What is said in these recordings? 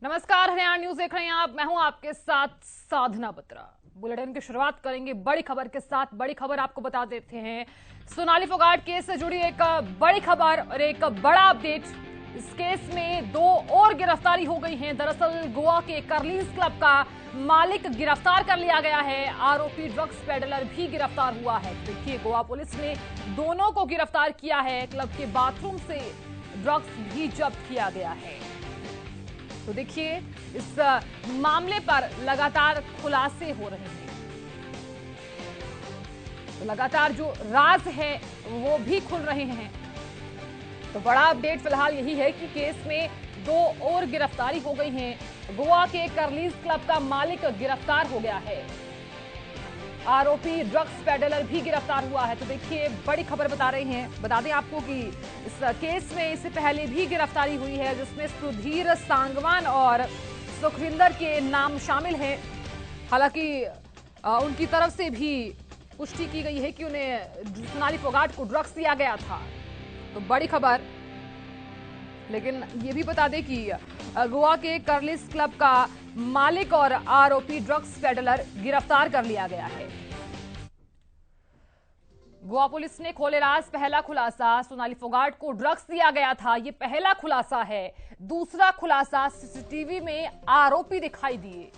नमस्कार, हरियाणा न्यूज देख रहे हैं आप। मैं हूं आपके साथ साधना बत्रा। बुलेटिन की शुरुआत करेंगे बड़ी खबर के साथ। बड़ी खबर आपको बता देते हैं, सोनाली फोगाट केस से जुड़ी एक बड़ी खबर और एक बड़ा अपडेट। इस केस में 2 और गिरफ्तारी हो गई है। दरअसल गोवा के कर्लीज क्लब का मालिक गिरफ्तार कर लिया गया है। आरोपी ड्रग्स पेडलर भी गिरफ्तार हुआ है। देखिए, गोवा पुलिस ने दोनों को गिरफ्तार किया है। क्लब के बाथरूम से ड्रग्स भी जब्त किया गया है। तो देखिए, इस मामले पर लगातार खुलासे हो रहे हैं। तो लगातार जो राज है वो भी खुल रहे हैं। तो बड़ा अपडेट फिलहाल यही है कि केस में 2 और गिरफ्तारी हो गई है। गोवा के कर्लीज क्लब का मालिक गिरफ्तार हो गया है। आरोपी ड्रग्स पेडलर भी गिरफ्तार हुआ है। तो देखिए, बड़ी खबर बता रहे हैं। बता दें आपको कि इस केस में इससे पहले भी गिरफ्तारी हुई है, जिसमें सुधीर सांगवान और सुखविंदर के नाम शामिल हैं। हालांकि उनकी तरफ से भी पुष्टि की गई है कि उन्हें सोनाली फोगाट को ड्रग्स दिया गया था। तो बड़ी खबर। लेकिन ये भी बता दें कि गोवा के कर्लीज क्लब का मालिक और आरोपी ड्रग्स पेडलर गिरफ्तार कर लिया गया है। गोवा पुलिस ने खोले राज। पहला खुलासा, सोनाली फोगाट को ड्रग्स दिया गया था, ये पहला खुलासा है। दूसरा खुलासा, सीसीटीवी में आरोपी दिखाई दिए।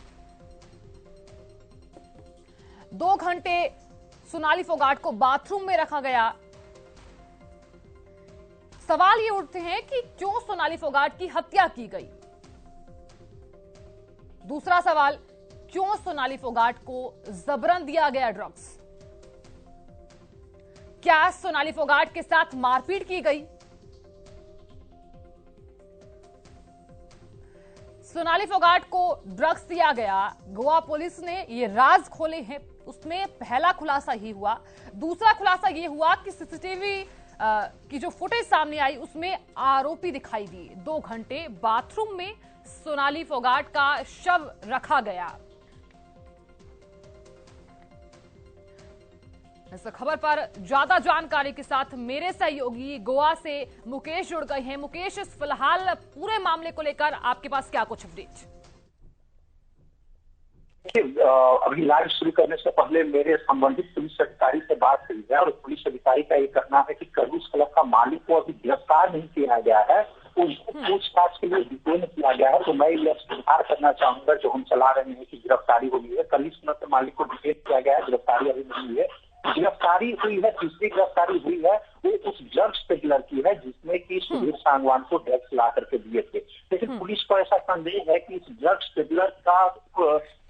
2 घंटे सोनाली फोगाट को बाथरूम में रखा गया। सवाल ये उठते हैं कि क्यों सोनाली फोगाट की हत्या की गई। दूसरा सवाल, क्यों सोनाली फोगाट को जबरन दिया गया ड्रग्स। क्या सोनाली फोगाट के साथ मारपीट की गई। सोनाली फोगाट को ड्रग्स दिया गया। गोवा पुलिस ने ये राज खोले हैं। उसमें पहला खुलासा ही हुआ। दूसरा खुलासा ये हुआ कि सीसीटीवी की जो फुटेज सामने आई उसमें आरोपी दिखाई दिए। 2 घंटे बाथरूम में सोनाली फोगाट का शव रखा गया। इस खबर पर ज्यादा जानकारी के साथ मेरे सहयोगी गोवा से मुकेश जुड़ गए हैं। मुकेश, फिलहाल पूरे मामले को लेकर आपके पास क्या कुछ अपडेट? अभी लाइव शुरू करने से पहले मेरे संबंधित पुलिस अधिकारी से बात हुई है और पुलिस अधिकारी का ये कहना है कि कर्लीज क्लब का मालिक को अभी गिरफ्तार नहीं किया गया है, उसको पूछताछ के लिए डिटेन किया गया है। तो मैं यह स्वीकार करना चाहूंगा जो हम चला रहे हैं कि गिरफ्तारी हुई है। कर्लीज क्लब के मालिक को डिटेन किया गया है, गिरफ्तारी अभी नहीं हुई है। गिरफ्तारी हुई है, तीसरी गिरफ्तारी हुई है, वो उस ड्रग्स पेडलर की है जिसमें कि सुधीर सांगवान को ड्रग्स ला करके दिए थे। लेकिन पुलिस को ऐसा संदेह है कि इस ड्रग्स पेडलर का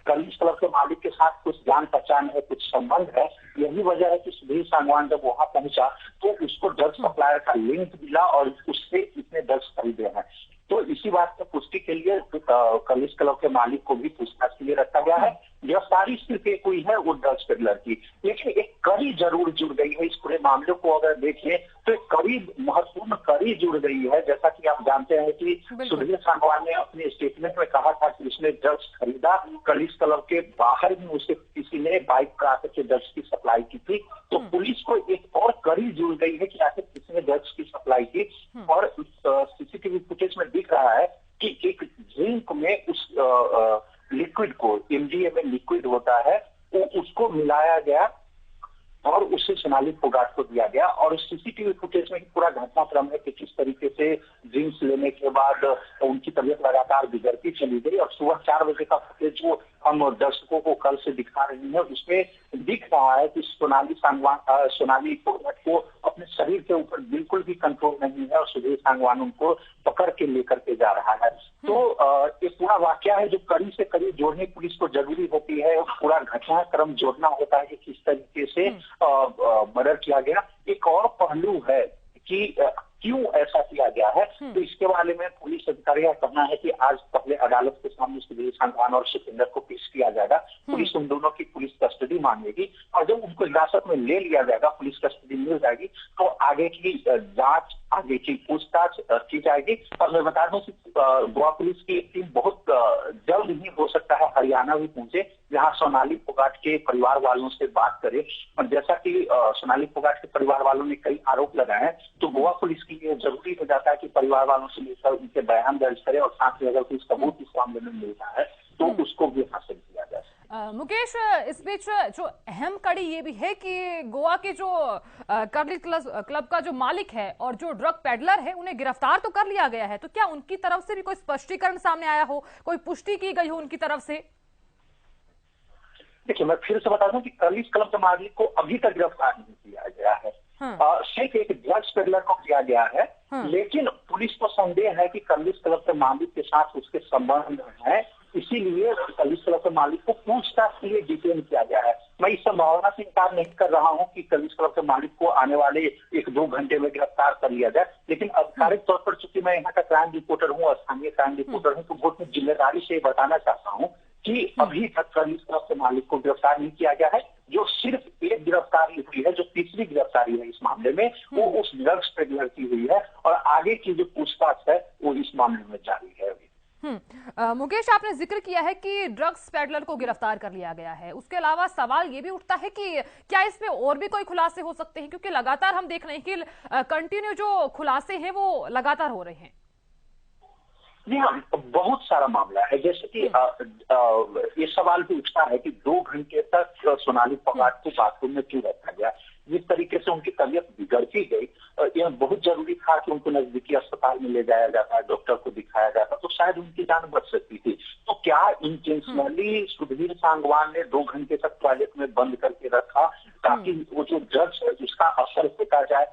कर्लीज क्लब के मालिक के साथ कुछ जान पहचान है, कुछ संबंध है। यही वजह है कि सुधीर सांगवान जब वहां पहुंचा तो उसको ड्रग्स सप्लायर का लिंक मिला और उससे इसने ड्रग्स खरीदे हैं। तो इसी बात की पुष्टि के लिए कर्लीज क्लब के मालिक को भी पूछताछ के लिए रखा गया है। गिरफ्तारी सिर्फ एक हुई है वो ड्रग्स पेडलर की, लेकिन एक कड़ी जरूर जुड़ गई है। इस पूरे मामले को अगर देखें तो एक कड़ी, महत्वपूर्ण कड़ी जुड़ गई है। जैसा कि आप जानते हैं कि सुधीर सांगवान ने अपने स्टेटमेंट में कहा था कि उसने ड्रग्स खरीदा। कर्लीज क्लब के बाहर भी उसे किसी ने बाइक पर आकर के ड्रग्स की सप्लाई की थी। तो पुलिस को एक और कड़ी जुड़ गई है कि आखिर किसने ड्रग्स की सप्लाई की। और सीसीटीवी फुटेज में दिख रहा है कि एक ड्रिंक में उस लिक्विड को, एमडीएमए लिक्विड होता है, वो उसको मिलाया गया और उससे सोनाली फोगाट को दिया गया। और सीसीटीवी फुटेज में पूरा घटनाक्रम है कि किस तरीके से ड्रिंक्स लेने के बाद उनकी तबीयत लगातार बिगड़ती चली गई। और सुबह 4 बजे का फुटेज जो हम दर्शकों को कल से दिखा रही है उसमें दिख रहा है कि सोनाली फोगाट को अपने शरीर के ऊपर बिल्कुल भी कंट्रोल नहीं है और सुधीर सांगवान उनको पकड़ के लेकर के जा रहा है। तो ये पूरा वाकया है जो कड़ी से कड़ी जोड़ने पुलिस को जरूरी होती है। पूरा घटनाक्रम जोड़ना होता है कि किस तरीके से मर्डर किया गया। एक और पहलू है कि क्यों ऐसा किया गया है, तो इसके बारे में पुलिस अधिकारी का कहना है कि आज पहले अदालत के सामने सुधीर सांगवान और सुखविंदर को पेश किया जाएगा। पुलिस उन दोनों की पुलिस कस्टडी मांगेगी और जब उनको हिरासत में ले लिया जाएगा, पुलिस कस्टडी मिल जाएगी, तो आगे की जांच, आगे की पूछताछ की जाएगी। और मैं बता दूं कि गोवा पुलिस की एक टीम बहुत जल्द ही हो सकता है हरियाणा भी पहुंचे, जहां सोनाली फोगाट के परिवार वालों से बात करे। और जैसा कि सोनाली फोगाट के परिवार वालों ने कई आरोप लगाए हैं, तो गोवा पुलिस की ये जरूर जरूरी हो जाता है कि परिवार वालों से मिलकर उनके बयान दर्ज करें और साथ ही अगर कोई सबूत इस मामले में मिलता है तो उसको भी हासिल किया जाए। मुकेश, इस बीच जो अहम कड़ी ये भी है कि गोवा के जो कर्ली क्लब का जो मालिक है और जो ड्रग पेडलर है उन्हें गिरफ्तार तो कर लिया गया है, तो क्या उनकी तरफ से भी कोई स्पष्टीकरण सामने आया हो, कोई पुष्टि की गई हो उनकी तरफ से? देखिए, मैं फिर से बता दूं कि कर्लिस क्लब के मालिक को अभी तक गिरफ्तार नहीं किया गया है। सिर्फ एक ड्रग्स पेडलर को किया गया है, लेकिन पुलिस को संदेह है कि कर्लिस क्लब के मालिक के साथ उसके संबंध है, इसीलिए कर्लिस क्लब के मालिक को पूछताछ के लिए डिटेन किया गया है। मैं इस संभावना से इनकार नहीं कर रहा हूं कि कर्लिस क्लब के मालिक को आने वाले 1-2 घंटे में गिरफ्तार कर लिया जाए, लेकिन आधिकारिक तौर पर चूंकि मैं यहाँ का क्राइम रिपोर्टर हूँ, स्थानीय क्राइम रिपोर्टर हूँ, तो बहुत में जिम्मेदारी से बताना चाहता हूँ कि अभी तक कर्लिस क्लब के मालिक को गिरफ्तार नहीं किया गया है। जो सिर्फ एक गिरफ्तारी हुई है, जो तीसरी गिरफ्तारी है इस मामले में, वो उस ड्रग्स पेडलर की हुई है और आगे की जो पूछताछ है वो इस मामले में जारी है अभी। मुकेश, आपने जिक्र किया है कि ड्रग्स पेडलर को गिरफ्तार कर लिया गया है, उसके अलावा सवाल ये भी उठता है कि क्या इसमें और भी कोई खुलासे हो सकते हैं, क्योंकि लगातार हम देख रहे हैं कि कंटिन्यू जो खुलासे हैं वो लगातार हो रहे हैं। जी हाँ, बहुत सारा मामला है। जैसे कि ये सवाल भी उठता है कि 2 घंटे तक सोनाली फोगाट को बाथरूम में क्यों रखा गया। जिस तरीके से उनकी तबीयत बिगड़ती गई, यह बहुत जरूरी था कि उनको नजदीकी अस्पताल में ले जाया जाता, डॉक्टर को दिखाया जाता, तो शायद उनकी जान बच सकती थी। तो क्या इंटेंशनली सुधीर सांगवान ने 2 घंटे तक टॉयलेट में बंद करके रखा ताकि वो जो ड्रग्स है उसका असर होता जाए?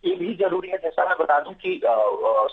ये भी जरूरी है। जैसा मैं बता दूं कि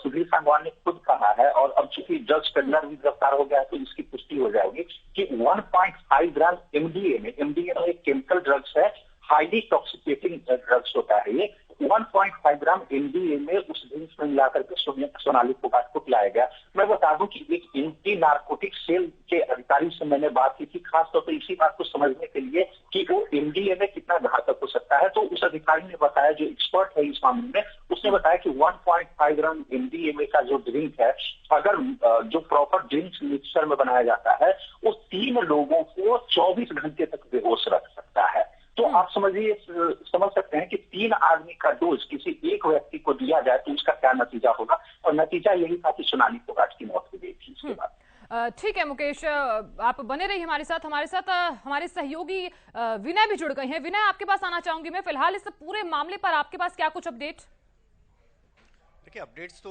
सुधीर सांगवान ने खुद कहा है, और अब चूंकि ड्रग्स पेडलर भी गिरफ्तार हो गया है तो इसकी पुष्टि हो जाएगी कि 1.5 ग्राम एमडीए में एक केमिकल ड्रग्स है, हाईली टॉक्सिकेटिंग ड्रग्स होता है ये, 1.5 ग्राम एमडीए में उस ड्रिंक्स में मिलाकर के सोनाली फोगाट को पिलाया गया। मैं बता दूं कि एक एंटी नार्कोटिक सेल के अधिकारी से मैंने बात की थी, खासतौर पर इसी बात को समझने के लिए कि वो एमडीए में कितना घातक हो सकता है। तो उस अधिकारी ने बताया, जो एक्सपर्ट है इस मामले में, उसने बताया कि 1.5 ग्राम एमडीएमए का जो ड्रिंक है, अगर जो प्रॉपर ड्रिंक्स मिक्सचर में बनाया जाता है, वो 3 लोगों को 24 घंटे तक बेहोश रख सकता है। तो आप समझ सकते हैं कि 3 आदमी का डोज किसी एक व्यक्ति को दिया जाए तो उसका क्या नतीजा होगा, और नतीजा यही था कि सोनाली फोगाट की मौत हो गई थी उसके बाद। ठीक है मुकेश, आप बने रहिए हमारे साथ हमारे सहयोगी विनय भी जुड़ गए हैं। विनय, आपके पास आना चाहूंगी मैं फिलहाल इस पूरे मामले पर, आपके पास क्या कुछ अपडेट? देखिए, अपडेट्स तो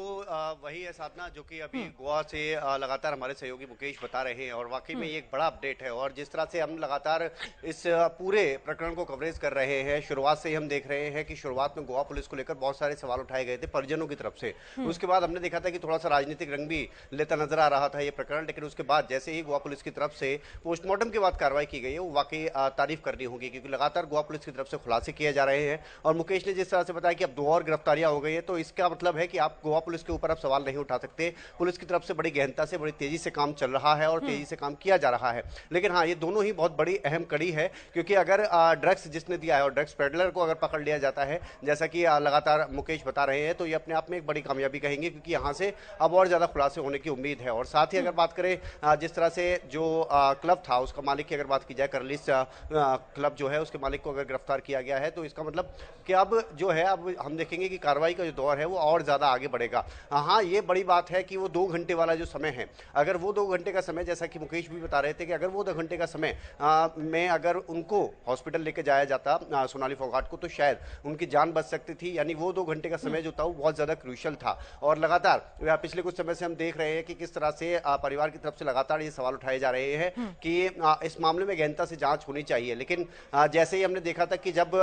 वही है साधना, जो कि अभी गोवा से लगातार हमारे सहयोगी मुकेश बता रहे हैं, और वाकई में ये एक बड़ा अपडेट है। और जिस तरह से हम लगातार इस पूरे प्रकरण को कवरेज कर रहे हैं, शुरुआत से ही हम देख रहे हैं कि शुरुआत में गोवा पुलिस को लेकर बहुत सारे सवाल उठाए गए थे परिजनों की तरफ से। उसके बाद हमने देखा था कि थोड़ा सा राजनीतिक रंग भी लेता नजर आ रहा था ये प्रकरण, लेकिन उसके बाद जैसे ही गोवा पुलिस की तरफ से पोस्टमार्टम के बाद कार्रवाई की गई है, वो वाकई तारीफ करनी होगी, क्योंकि लगातार गोवा पुलिस की तरफ से खुलासे किए जा रहे हैं। और मुकेश ने जिस तरह से बताया कि अब 2 और गिरफ्तारियां हो गई है, तो इसका मतलब है कि आप गोवा पुलिस के ऊपर अब सवाल नहीं उठा सकते। पुलिस की तरफ से बड़ी गहनता से, बड़ी तेजी से काम चल रहा है और तेजी से काम किया जा रहा है। लेकिन हाँ, ये दोनों ही बहुत बड़ी अहम कड़ी है, क्योंकि अगर ड्रग्स जिसने दिया है और ड्रग्स पेडलर को अगर पकड़ लिया जाता है, जैसा कि लगातार मुकेश बता रहे हैं, तो ये अपने आप में एक बड़ी कामयाबी कहेंगे, क्योंकि यहाँ से अब और ज्यादा खुलासे होने की उम्मीद है। और साथ ही अगर बात करें जिस तरह से जो क्लब था उसका मालिक की अगर बात की जाए, कर्लिस क्लब जो है उसके मालिक को अगर गिरफ्तार किया गया है, तो इसका मतलब कि अब जो है, अब हम देखेंगे कि कार्रवाई का जो दौर है वो और ज्यादा आगे बढ़ेगा। हाँ, ये बड़ी बात है कि वो 2 घंटे वाला जो समय है, अगर वो 2 घंटे का समय, जैसा कि मुकेश भी बता रहे थे, कि अगर वो 2 घंटे का समय में अगर उनको हॉस्पिटल लेके जाया जाता सोनाली फोगाट को, तो शायद उनकी जान बच सकती थी। यानी वो 2 घंटे का समय जो था वो बहुत ज्यादा क्रूशियल था। और लगातार पिछले कुछ समय से हम देख रहे हैं कि किस तरह से परिवार की तरफ से लगातार ये सवाल उठाए जा रहे हैं कि इस मामले में गहनता से जांच होनी चाहिए। लेकिन जैसे ही हमने देखा था कि जब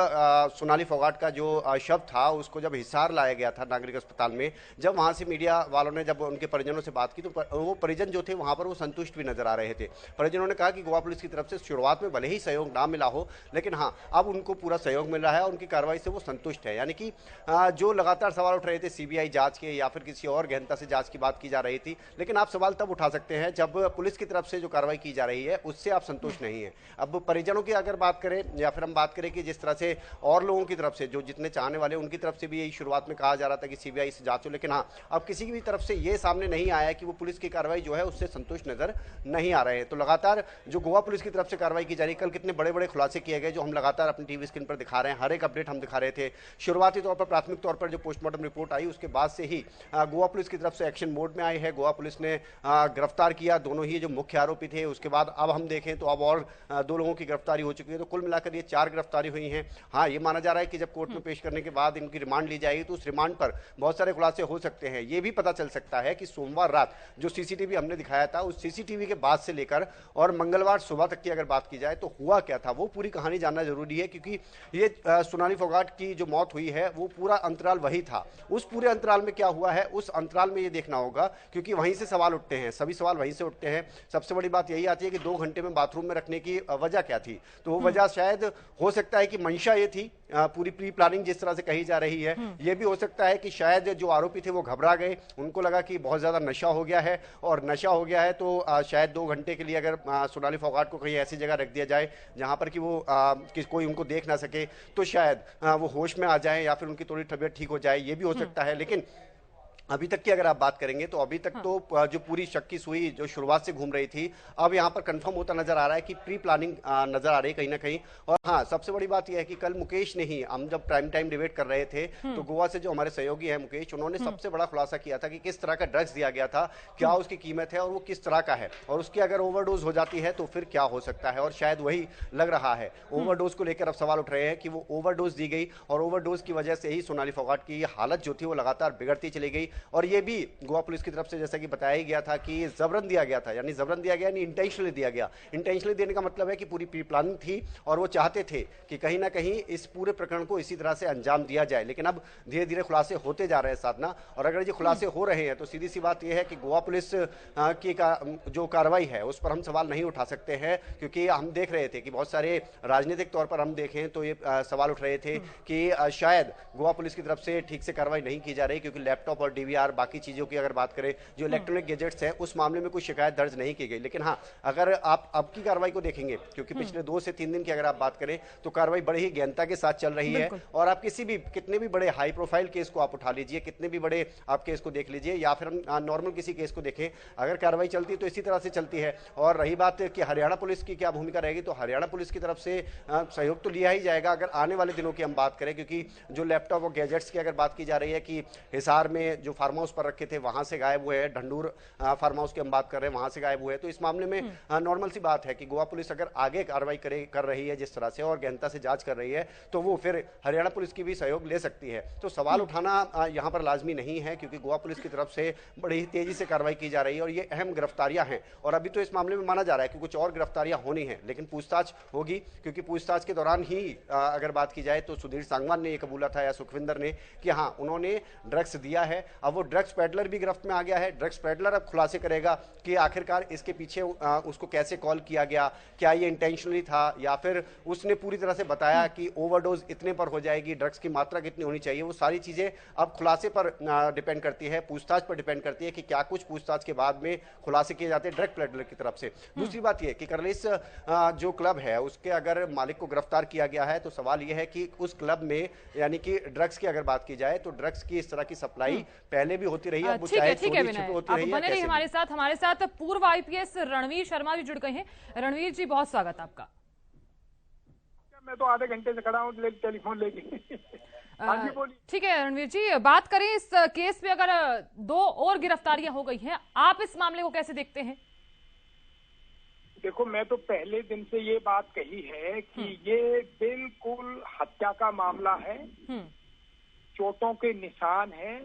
सोनाली फोगाट का जो शव था उसको जब हिसार लाया गया था नागरिक अस्पताल में, जब वहां से मीडिया वालों ने जब उनके परिजनों से बात की, तो वो परिजन जो थे वहां पर वो संतुष्ट भी नजर आ रहे थे। परिजनों ने कहा कि गोवा पुलिस की तरफ से शुरुआत में भले ही सहयोग ना मिला हो, लेकिन हाँ, अब उनको पूरा सहयोग मिल रहा है और उनकी कार्रवाई से वो संतुष्ट है। यानी कि जो लगातार सवाल उठ रहे थे सीबीआई जांच के या फिर किसी और गहनता से जांच की बात की जा रही थी, लेकिन आप सवाल तब उठा सकते हैं जब पुलिस की तरफ से जो कार्रवाई की जा रही है उससे आप संतुष्ट नहीं है। अब परिजनों की अगर बात करें या फिर हम बात करें कि जिस तरह से और लोगों की तरफ से, जो जितने चाहने वाले, उनकी तरफ से भी यही शुरुआत में कहा जा रहा था कि सीबीआई से जांच हो। लेकिन हाँ, अब किसी की भी तरफ से ये सामने नहीं आया कि वो पुलिस की कार्रवाई जो है उससे संतुष्ट नजर नहीं आ रहे हैं। तो लगातार जो गोवा पुलिस की तरफ से कार्रवाई की जा रही है, कल कितने बड़े बड़े खुलासे किए गए जो हम लगातार अपनी टीवी स्क्रीन पर दिखा रहे हैं, हर एक अपडेट हम दिखा रहे थे। शुरुआती तौर पर प्राथमिक तौर पर जो पोस्टमार्टम रिपोर्ट आई उसके बाद से ही गोवा पुलिस की तरफ से एक्शन मोड में आई है। गोवा पुलिस ने गिरफ्तार किया दोनों ही जो मुख्य आरोपी थे। उसके बाद अब हम देखें तो अब और 2 लोगों की गिरफ्तारी हो चुकी है। तो कुल मिलाकर ये 4 गिरफ्तारी हुई हैं। हाँ, ये माना जा रहा है कि जब कोर्ट में पेश करने के बाद इनकी रिमांड ली जाएगी तो उस रिमांड पर बहुत सारे खुलासे हो सकते हैं। ये भी पता चल सकता है कि सोमवार रात जो सीसीटीवी हमने दिखाया था उस सीसीटीवी के बाद से लेकर और मंगलवार सुबह तक की अगर बात की जाए तो हुआ क्या था, वो पूरी कहानी जानना जरूरी है। क्योंकि ये सोनाली फोगाट की जो मौत हुई है वो पूरा अंतराल वही था। उस पूरे अंतराल में क्या हुआ है उस अंतराल में ये देखना होगा, क्योंकि वहीं से सवाल उठते हैं, सभी सवाल वहीं से उठते हैं। सबसे बड़ी बात यही आती है कि 2 घंटे में बाथरूम में रखने की वजह क्या थी। तो वो वजह शायद हो सकता है कि मंशा ये थी, पूरी प्री प्लानिंग जिस तरह से कही जा रही है। ये भी हो सकता है कि शायद जो आरोपी थे वो घबरा गए, उनको लगा कि बहुत ज्यादा नशा हो गया है, और नशा हो गया है तो शायद 2 घंटे के लिए अगर सोनाली फोगाट को कहीं ऐसी जगह रख दिया जाए जहां पर कि वो कोई उनको देख ना सके, तो शायद वो होश में आ जाए या फिर उनकी थोड़ी तबीयत ठीक हो जाए, ये भी हो सकता है। लेकिन अभी तक की अगर आप बात करेंगे तो अभी तक तो जो पूरी शक की सुई जो शुरुआत से घूम रही थी अब यहाँ पर कंफर्म होता नजर आ रहा है कि प्री प्लानिंग नजर आ रही है कहीं ना कहीं। और हाँ, सबसे बड़ी बात यह है कि कल मुकेश ने ही, हम जब प्राइम टाइम डिबेट कर रहे थे तो गोवा से जो हमारे सहयोगी है मुकेश, उन्होंने सबसे बड़ा खुलासा किया था कि किस तरह का ड्रग्स दिया गया था, क्या उसकी कीमत है और वो किस तरह का है, और उसकी अगर ओवरडोज हो जाती है तो फिर क्या हो सकता है। और शायद वही लग रहा है। ओवरडोज को लेकर अब सवाल उठ रहे हैं कि वो ओवरडोज दी गई और ओवरडोज की वजह से ही सोनाली फोगाट की हालत जो थी वो लगातार बिगड़ती चली गई। और ये भी गोवा पुलिस की तरफ से जैसा कि बताया ही गया था कि जबरन दिया गया था, यानी जबरन दिया गया, यानी इंटेंशनली दिया गया। इंटेंशनली देने का मतलब है कि पूरी प्री प्लानिंग थी और वो चाहते थे कि कहीं ना कहीं इस पूरे प्रकरण को इसी तरह से अंजाम दिया जाए। लेकिन अब धीरे धीरे खुलासे होते जा रहे हैं साधना, और अगर ये खुलासे हो रहे हैं तो सीधी सी बात यह है कि गोवा पुलिस की जो कार्रवाई है उस पर हम सवाल नहीं उठा सकते हैं, क्योंकि हम देख रहे थे कि बहुत सारे राजनीतिक तौर पर हम देखें तो ये सवाल उठ रहे थे कि शायद गोवा पुलिस की तरफ से ठीक से कार्रवाई नहीं की जा रही, क्योंकि लैपटॉप और डीवीआर बाकी चीजों की अगर बात करें जो इलेक्ट्रॉनिक गैजेट्स है उस मामले में कोई शिकायत दर्ज नहीं की गई। लेकिन हाँ, अगर आप अब की कार्रवाई को देखेंगे, क्योंकि पिछले 2 से 3 दिन की अगर आप बात करें तो कार्रवाई बड़ी ही गहनता के साथ चल रही है। और आप कितने भी बड़े हाई प्रोफाइल केस को आप उठा लीजिए, कितने भी बड़े आप केस को देख लीजिए, या फिर हम नॉर्मल किसी केस को देखें, अगर कार्रवाई चलती है तो इसी तरह से चलती है। और रही बात कि हरियाणा पुलिस की क्या भूमिका रहेगी, तो हरियाणा पुलिस की तरफ से सहयोग तो लिया ही जाएगा अगर आने वाले दिनों की हम बात करें, क्योंकि जो लैपटॉप और गैजेट्स की अगर बात की जा रही है कि हिसार में जो फार्म हाउस पर रखे थे वहां से गायब हुए, ढंडूर फार्म हाउस की हम बात कर रहे हैं वहां से गायब हुए, तो इस मामले में नॉर्मल सी बात है कि गोवा पुलिस अगर आगे कार्रवाई कर रही है जिस तरह से और गहनता से जांच कर रही है तो वो फिर हरियाणा पुलिस की भी सहयोग ले सकती है। तो सवाल उठाना यहां पर लाजमी नहीं है, क्योंकि गोवा पुलिस की तरफ से बड़ी ही तेजी से कार्रवाई की जा रही है और ये अहम गिरफ्तारियां हैं। और अभी तो इस मामले में माना जा रहा है कि कुछ और गिरफ्तारियां होनी है, लेकिन पूछताछ होगी, क्योंकि पूछताछ के दौरान ही अगर बात की जाए तो सुधीर सांगवान ने यह कबूला था या सुखविंदर ने कि हाँ उन्होंने ड्रग्स दिया है। अब वो ड्रग्स पेडलर भी गिरफ्त में आ गया है। ड्रग्स पेडलर अब खुलासे करेगा कि आखिरकार इसके पीछे उसको कैसे कॉल किया गया, क्या ये इंटेंशनली था या फिर उसने पूरी तरह से बताया कि ओवरडोज इतने पर हो जाएगी, ड्रग्स की मात्रा कितनी होनी चाहिए। वो सारी चीजें अब खुलासे पर डिपेंड करती है, पूछताछ पर डिपेंड करती है कि क्या कुछ पूछताछ के बाद में खुलासे किए जाते हैं ड्रग पेडलर की तरफ से। दूसरी बात यह कि करलिस जो क्लब है उसके अगर मालिक को गिरफ्तार किया गया है तो सवाल यह है कि उस क्लब में यानी कि ड्रग्स की अगर बात की जाए तो ड्रग्स की इस तरह की सप्लाई पहले भी होती रही है, ठीक है विनय, आप बने रहिए हमारे साथ पूर्व आईपीएस रणवीर शर्मा भी जुड़ गए हैं। रणवीर जी, बहुत स्वागत आपका। मैं तो आधे घंटे से खड़ा हूँ टेलीफोन लेके। ठीक है रणवीर जी, बात करें इस केस में अगर 2 और गिरफ्तारियां हो गई हैं, आप इस मामले को कैसे देखते हैं? देखो, मैं तो पहले दिन से ये बात कही है कि ये बिल्कुल हत्या का मामला है, चोटों के निशान है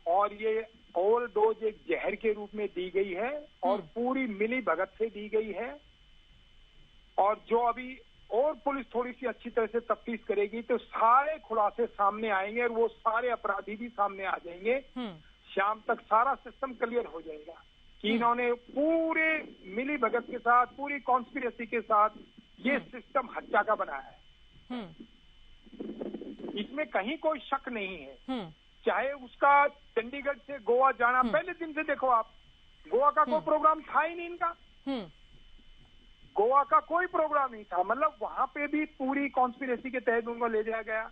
और ये ओवरडोज एक जहर के रूप में दी गई है और पूरी मिली भगत से दी गई है। और जो अभी और पुलिस थोड़ी सी अच्छी तरह से तफ्तीश करेगी तो सारे खुलासे सामने आएंगे और वो सारे अपराधी भी सामने आ जाएंगे। शाम तक सारा सिस्टम क्लियर हो जाएगा कि इन्होंने पूरे मिली भगत के साथ, पूरी कॉन्स्पिरेसी के साथ ये सिस्टम हत्या का बनाया है। इसमें कहीं कोई शक नहीं है। चाहे उसका चंडीगढ़ से गोवा जाना, पहले दिन से देखो आप, गोवा का कोई प्रोग्राम था ही नहीं इनका। गोवा का कोई प्रोग्राम नहीं था, मतलब वहां पे भी पूरी कॉन्स्पिरेसी के तहत उनको ले जाया गया।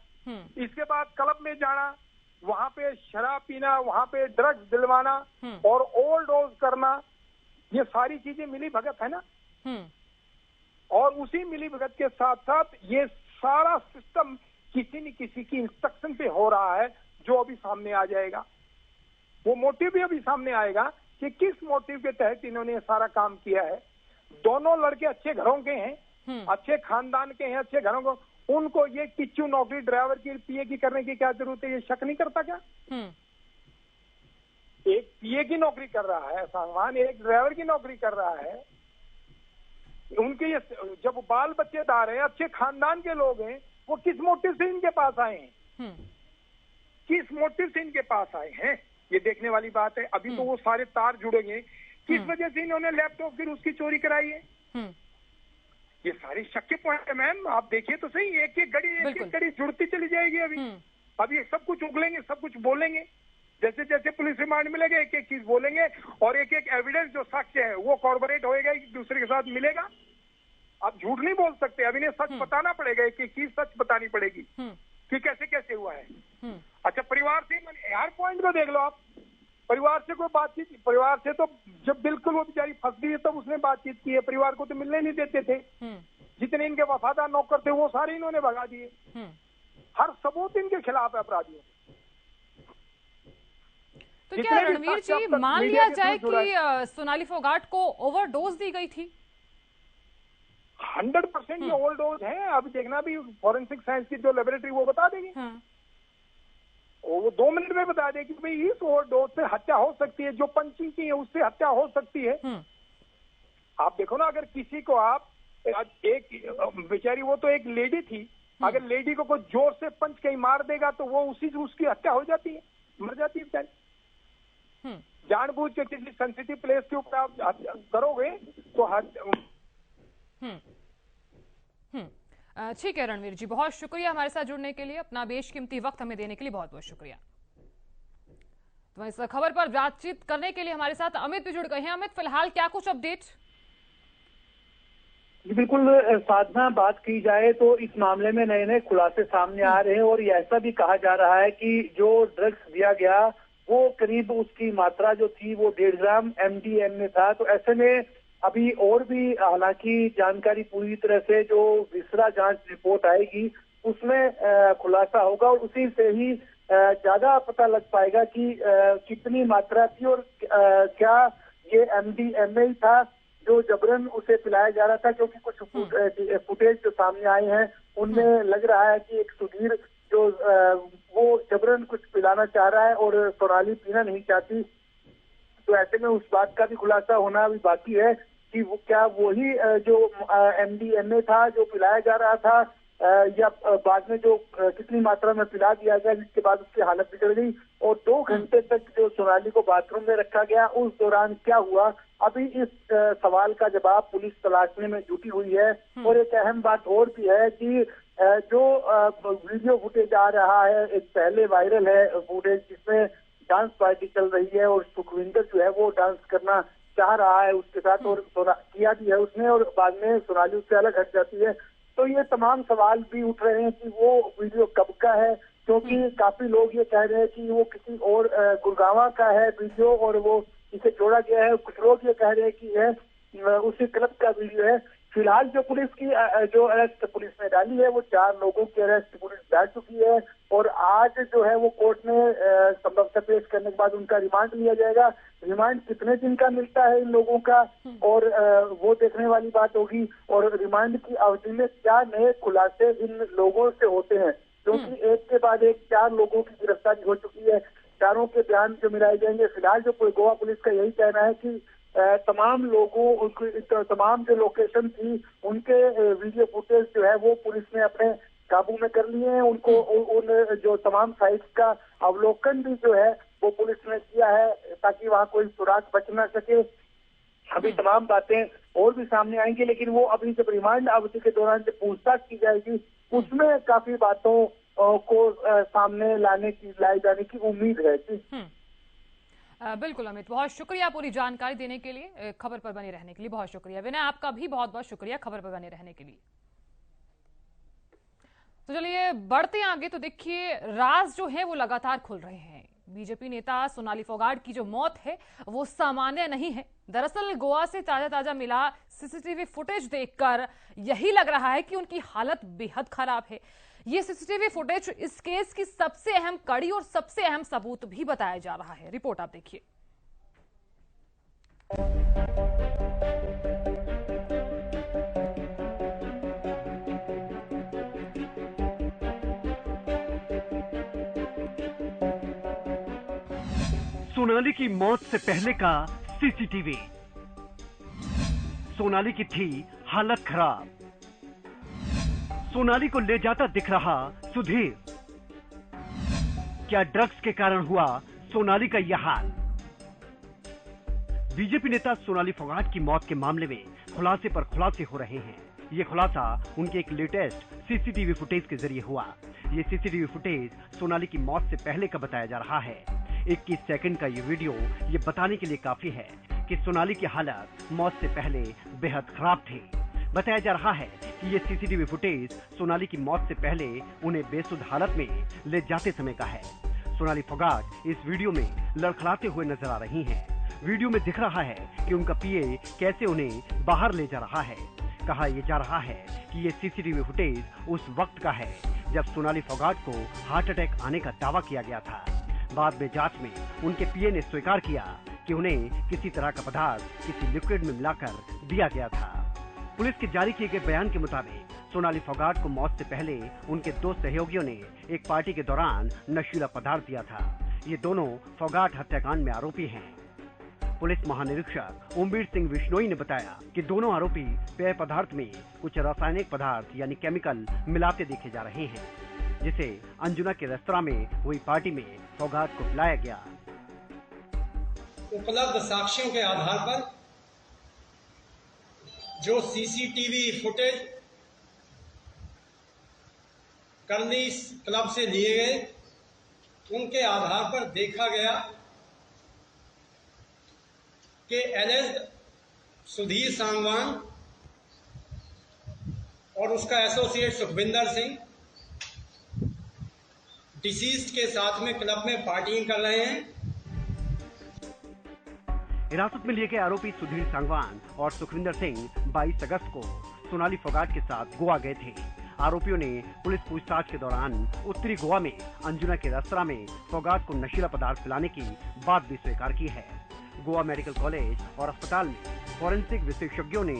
इसके बाद क्लब में जाना, वहां पे शराब पीना, वहां पे ड्रग्स दिलवाना और ओवर डोज करना, ये सारी चीजें मिली भगत है ना। और उसी मिली भगत के साथ साथ ये सारा सिस्टम किसी न किसी की इंस्ट्रक्शन पे हो रहा है, जो अभी सामने आ जाएगा। वो मोटिव भी अभी सामने आएगा कि किस मोटिव के तहत इन्होंने ये सारा काम किया है। दोनों लड़के अच्छे घरों के हैं, अच्छे खानदान के हैं, अच्छे घरों को, उनको ये किच्चू नौकरी ड्राइवर की, पीए की करने की क्या जरूरत है? ये शक नहीं करता क्या? एक पीए की नौकरी कर रहा है सामान, एक ड्राइवर की नौकरी कर रहा है। उनके ये जब बाल बच्चेदार हैं, अच्छे खानदान के लोग हैं, वो किस मोटिव से इनके पास आए हैं? किस मोटिव से इनके पास आए हैं, ये देखने वाली बात है। अभी तो वो सारे तार जुड़ेंगे, किस वजह से इन्होंने लैपटॉप फिर उसकी चोरी कराई है। ये सारी शक के पॉइंट है मैम, आप देखिए तो सही, एक एक घड़ी जुड़ती चली जाएगी। अभी ये सब कुछ उगलेंगे, सब कुछ बोलेंगे, जैसे जैसे पुलिस रिमांड मिलेगा एक एक चीज बोलेंगे, और एक एक एविडेंस जो साक्ष्य है वो कॉर्पोरेट होएगा, एक दूसरे के साथ मिलेगा। आप झूठ नहीं बोल सकते, अभी ने सच बताना पड़ेगा, एक एक चीज सच बतानी पड़ेगी कि कैसे कैसे हुआ है। अच्छा, परिवार से हर पॉइंट को देख लो आप, परिवार से कोई बातचीत, परिवार से तो जब बिल्कुल वो बेचारी फंस गई है तब उसने बातचीत की है। परिवार को तो मिलने नहीं देते थे, जितने इनके वफादार नौकर थे वो सारे इन्होंने भगा दिए। हर सबूत इनके खिलाफ है अपराधियों। तो क्या रणवीर जी मान लिया जाए कि सोनाली फोगाट को ओवरडोज दी गई थी? 100% ये ओवरडोज है। अब देखना भी फॉरेंसिक साइंस की जो लेबोरेटरी वो बता देगी, वो 2 मिनट में बता देगी कि भाई इस ओवरडोज से हत्या हो सकती है, जो पंचिंग की है उससे हत्या हो सकती है। आप देखो ना, अगर किसी को आप एक बेचारी, वो तो एक लेडी थी, अगर लेडी को कोई जोर से पंच कहीं मार देगा तो वो उसी से उसकी हत्या हो जाती है, मर जाती है बेचारी। जानबूझ के किसी सेंसिटिव प्लेस के ऊपर आप करोगे तो ठीक है रणवीर जी, बहुत शुक्रिया हमारे साथ जुड़ने के लिए, अपना बेशकीमती वक्त हमें देने के लिए बहुत बहुत शुक्रिया। तो इस खबर पर बातचीत करने के लिए हमारे साथ अमित भी जुड़ गए हैं। अमित, फिलहाल क्या कुछ अपडेट? बिल्कुल साधना, बात की जाए तो इस मामले में नए नए खुलासे सामने आ रहे हैं, और ऐसा भी कहा जा रहा है कि जो ड्रग्स दिया गया वो करीब उसकी मात्रा जो थी वो 1.5 ग्राम MDMA था। तो ऐसे में अभी और भी हालांकि जानकारी पूरी तरह से जो विसरा जांच रिपोर्ट आएगी उसमें खुलासा होगा, और उसी से ही ज्यादा पता लग पाएगा कि कितनी मात्रा थी और क्या ये MDMA था जो जबरन उसे पिलाया जा रहा था। क्योंकि कुछ फुटेज जो सामने आए हैं उनमें लग रहा है कि एक सुधीर जो वो जबरन कुछ पिलाना चाह रहा है और सोनाली पीना नहीं चाहती। तो ऐसे में उस बात का भी खुलासा होना अभी बाकी है कि वो क्या वही जो MDMA था जो पिलाया जा रहा था, या बाद में जो कितनी मात्रा में पिला दिया गया जिसके बाद उसकी हालत बिगड़ गई, और 2 घंटे तक जो सोनाली को बाथरूम में रखा गया उस दौरान क्या हुआ, अभी इस सवाल का जवाब पुलिस तलाशने में जुटी हुई है। और एक अहम बात और भी है कि जो वीडियो फुटेज आ रहा है, एक पहले वायरल है फुटेज जिसमें डांस पार्टी चल रही है और सुखविंदर जो है वो डांस करना चाह रहा है उसके साथ, और किया भी है उसने, और बाद में सोनाली उससे अलग हट जाती है। तो ये तमाम सवाल भी उठ रहे हैं कि वो वीडियो कब का है, क्योंकि काफी लोग ये कह रहे हैं कि वो किसी और गुड़गांव का है वीडियो और वो इसे जोड़ा गया है। कुछ लोग ये कह रहे हैं कि है उसी क्लब का वीडियो है। फिलहाल जो पुलिस की जो अरेस्ट पुलिस ने डाली है वो 4 लोगों की अरेस्ट पुलिस डाल चुकी है, और आज जो है वो कोर्ट में संभवतः पेश करने के बाद उनका रिमांड लिया जाएगा। रिमांड कितने दिन का मिलता है इन लोगों का, और वो देखने वाली बात होगी, और रिमांड की अवधि में क्या नए खुलासे इन लोगों से होते हैं, क्योंकि एक के बाद एक 4 लोगों की गिरफ्तारी हो चुकी है। चारों के बयान जो मिलाए जाएंगे। फिलहाल जो गोवा पुलिस का यही कहना है कि तमाम लोगों, तमाम जो लोकेशन थी उनके वीडियो फुटेज जो है वो पुलिस ने अपने काबू में कर लिए हैं। उनको उन जो तमाम साइट्स का अवलोकन भी जो है वो पुलिस ने किया है ताकि वहाँ कोई सुराग बच ना सके। अभी तमाम बातें और भी सामने आएंगी, लेकिन वो अभी जब रिमांड अवधि के दौरान जब पूछताछ की जाएगी उसमें काफी बातों को सामने लाए जाने की उम्मीद है। बिल्कुल अमित, बहुत शुक्रिया पूरी जानकारी देने के लिए, खबर पर बने रहने के लिए बहुत शुक्रिया। विनय, आपका भी बहुत बहुत शुक्रिया खबर पर बने रहने के लिए। तो चलिए बढ़ते हैं आगे। तो देखिए राज जो है वो लगातार खुल रहे हैं। बीजेपी नेता सोनाली फोगाट की जो मौत है वो सामान्य नहीं है। दरअसल गोवा से ताजा मिला सीसीटीवी फुटेज देखकर यही लग रहा है कि उनकी हालत बेहद खराब है। ये सीसीटीवी फुटेज इस केस की सबसे अहम कड़ी और सबसे अहम सबूत भी बताया जा रहा है। रिपोर्ट आप देखिए। सोनाली की मौत से पहले का सीसीटीवी। सोनाली की थी हालत खराब। सोनाली को ले जाता दिख रहा सुधीर। क्या ड्रग्स के कारण हुआ सोनाली का यह हाल? बीजेपी नेता सोनाली फोगाट की मौत के मामले में खुलासे पर खुलासे हो रहे हैं। ये खुलासा उनके एक लेटेस्ट सीसीटीवी फुटेज के जरिए हुआ। ये सीसीटीवी फुटेज सोनाली की मौत से पहले का बताया जा रहा है। 21 सेकंड का ये वीडियो ये बताने के लिए काफी है कि सोनाली की हालत मौत से पहले बेहद खराब थी। बताया जा रहा है कि ये सीसीटीवी फुटेज सोनाली की मौत से पहले उन्हें बेसुध हालत में ले जाते समय का है। सोनाली फोगाट इस वीडियो में लड़खड़ाते हुए नजर आ रही हैं। वीडियो में दिख रहा है कि उनका पीए कैसे उन्हें बाहर ले जा रहा है। कहा यह जा रहा है कि ये सीसीटीवी फुटेज उस वक्त का है जब सोनाली फोगाट को हार्ट अटैक आने का दावा किया गया था। बाद में जांच में उनके पीए ने स्वीकार किया कि उन्हें किसी तरह का पदार्थ किसी लिक्विड में मिलाकर दिया गया था। पुलिस के जारी किए गए बयान के मुताबिक सोनाली फोगाट को मौत से पहले उनके 2 सहयोगियों ने एक पार्टी के दौरान नशीला पदार्थ दिया था। ये दोनों फोगाट हत्याकांड में आरोपी हैं। पुलिस महानिरीक्षक ओमवीर सिंह विश्नोई ने बताया कि दोनों आरोपी पेय पदार्थ में कुछ रासायनिक पदार्थ यानी केमिकल मिलाते देखे जा रहे हैं, जिसे अंजुना के रेस्तरां में हुई पार्टी में फोगाट को पिलाया गया। उपलब्ध साक्ष्यों के आधार पर जो सीसीटीवी फुटेज कर्लीज क्लब से लिए गए उनके आधार पर देखा गया कि एलएस सुधीर सांगवान और उसका एसोसिएट सुखविंदर सिंह डिसीज्ड के साथ में क्लब में पार्टिंग कर रहे हैं। हिरासत में लिए गए आरोपी सुधीर सांगवान और सुखविंदर सिंह 22 अगस्त को सोनाली फोगाट के साथ गोवा गए थे। आरोपियों ने पुलिस पूछताछ के दौरान उत्तरी गोवा में अंजुना के रेस्तरां में फोगाट को नशीला पदार्थ पिलाने की बात भी स्वीकार की है। गोवा मेडिकल कॉलेज और अस्पताल में फॉरेंसिक विशेषज्ञों ने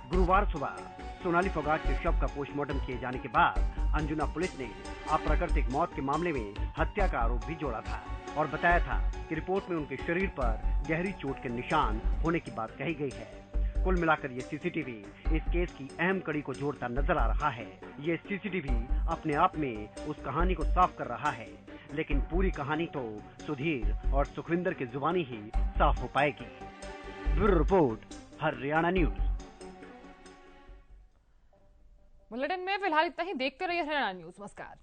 गुरुवार सुबह सोनाली फोगाट के शव का पोस्टमार्टम किए जाने के बाद अंजुना पुलिस ने अप्राकृतिक मौत के मामले में हत्या का आरोप भी जोड़ा था और बताया था कि रिपोर्ट में उनके शरीर पर गहरी चोट के निशान होने की बात कही गई है। कुल मिलाकर ये सीसीटीवी इस केस की अहम कड़ी को जोड़ता नजर आ रहा है। ये सीसीटीवी अपने आप में उस कहानी को साफ कर रहा है, लेकिन पूरी कहानी तो सुधीर और सुखविंदर की जुबानी ही साफ हो पाएगी। Bureau report, Haryana news. Bulletin में फिलहाल इतना ही। देखते रहिए हरियाणा न्यूज। नमस्कार।